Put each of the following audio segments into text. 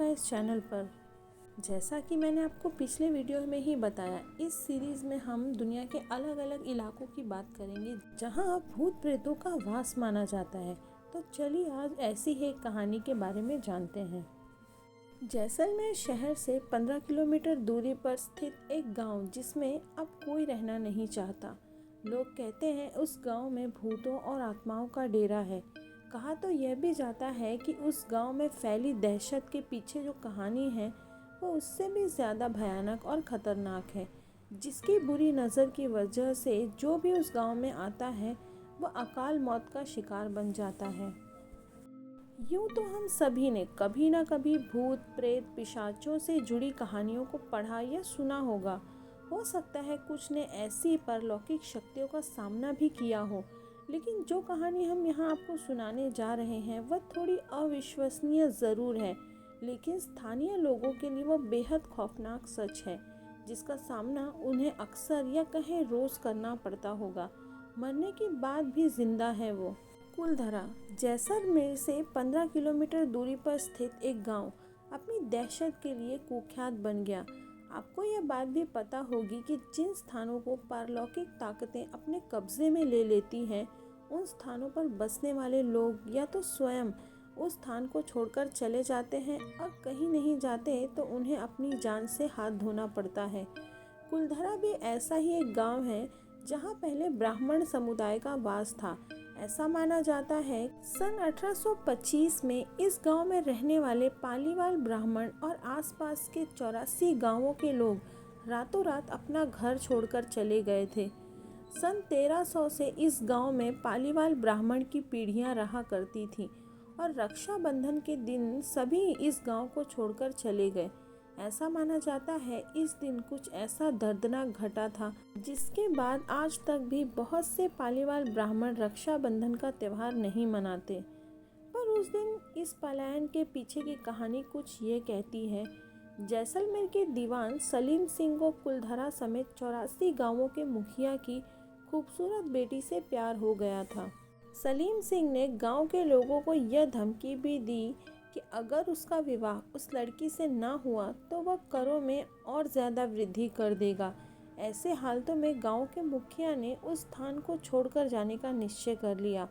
आपका इस चैनल पर। जैसा कि मैंने आपको पिछले वीडियो में ही बताया, इस सीरीज़ में हम दुनिया के अलग अलग इलाकों की बात करेंगे जहां भूत प्रेतों का वास माना जाता है। तो चलिए आज ऐसी ही एक कहानी के बारे में जानते हैं। जैसलमेर शहर से 15 किलोमीटर दूरी पर स्थित एक गांव जिसमें अब कोई रहना नहीं चाहता। लोग कहते हैं उस गांव में भूतों और आत्माओं का डेरा है। कहा तो यह भी जाता है कि उस गांव में फैली दहशत के पीछे जो कहानी है वो उससे भी ज़्यादा भयानक और ख़तरनाक है, जिसकी बुरी नज़र की वजह से जो भी उस गांव में आता है वो अकाल मौत का शिकार बन जाता है। यूँ तो हम सभी ने कभी ना कभी भूत प्रेत पिशाचों से जुड़ी कहानियों को पढ़ा या सुना होगा। हो सकता है कुछ ने ऐसी परलौकिक शक्तियों का सामना भी किया हो, लेकिन जो कहानी हम यहाँ आपको सुनाने जा रहे हैं वह थोड़ी अविश्वसनीय ज़रूर है, लेकिन स्थानीय लोगों के लिए वह बेहद खौफनाक सच है जिसका सामना उन्हें अक्सर या कहीं रोज़ करना पड़ता होगा। मरने के बाद भी जिंदा है वो। कुलधरा जैसलमेर से 15 किलोमीटर दूरी पर स्थित एक गांव अपनी दहशत के लिए कुख्यात बन गया। आपको यह बात भी पता होगी कि जिन स्थानों को पारलौकिक ताकतें अपने कब्जे में ले लेती हैं, उन स्थानों पर बसने वाले लोग या तो स्वयं उस स्थान को छोड़कर चले जाते हैं और कहीं नहीं जाते तो उन्हें अपनी जान से हाथ धोना पड़ता है। कुलधरा भी ऐसा ही एक गांव है जहां पहले ब्राह्मण समुदाय का वास था। ऐसा माना जाता है सन 1825 में इस गांव में रहने वाले पालीवाल ब्राह्मण और आसपास के 84 गांवों के लोग रातों रात अपना घर छोड़कर चले गए थे। सन 1300 से इस गांव में पालीवाल ब्राह्मण की पीढ़ियां रहा करती थीं और रक्षाबंधन के दिन सभी इस गांव को छोड़कर चले गए। ऐसा माना जाता है इस दिन कुछ ऐसा दर्दनाक घटा था जिसके बाद आज तक भी बहुत से पालीवाल ब्राह्मण रक्षाबंधन का त्यौहार नहीं मनाते। पर उस दिन इस पलायन के पीछे की कहानी कुछ ये कहती है। जैसलमेर के दीवान सलीम सिंह को कुलधरा समेत 84 गांवों के मुखिया की खूबसूरत बेटी से प्यार हो गया था। सलीम सिंह ने गांव के लोगों को यह धमकी भी दी कि अगर उसका विवाह उस लड़की से ना हुआ तो वह करों में और ज़्यादा वृद्धि कर देगा। ऐसे हालतों में गांव के मुखिया ने उस स्थान को छोड़कर जाने का निश्चय कर लिया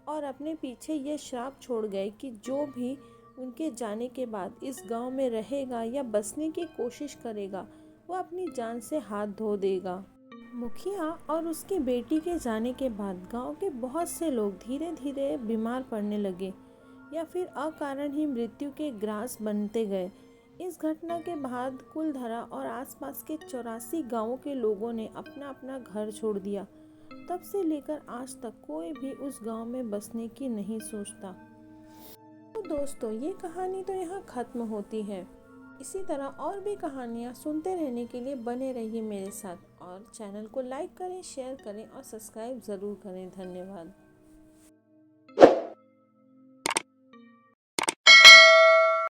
और अपने पीछे यह श्राप छोड़ गए कि जो भी उनके जाने के बाद इस गांव में रहेगा या बसने की कोशिश करेगा वह अपनी जान से हाथ धो देगा। मुखिया और उसकी बेटी के जाने के बाद गांव के बहुत से लोग धीरे धीरे बीमार पड़ने लगे या फिर अकारण ही मृत्यु के ग्रास बनते गए। इस घटना के बाद कुलधरा और आसपास के 84 गांवों के लोगों ने अपना अपना घर छोड़ दिया। तब से लेकर आज तक कोई भी उस गांव में बसने की नहीं सोचता। तो दोस्तों, ये कहानी तो यहाँ खत्म होती है। इसी तरह और भी कहानियाँ सुनते रहने के लिए बने रहिए मेरे साथ और चैनल को लाइक करें, शेयर करें और सब्सक्राइब ज़रूर करें। धन्यवाद।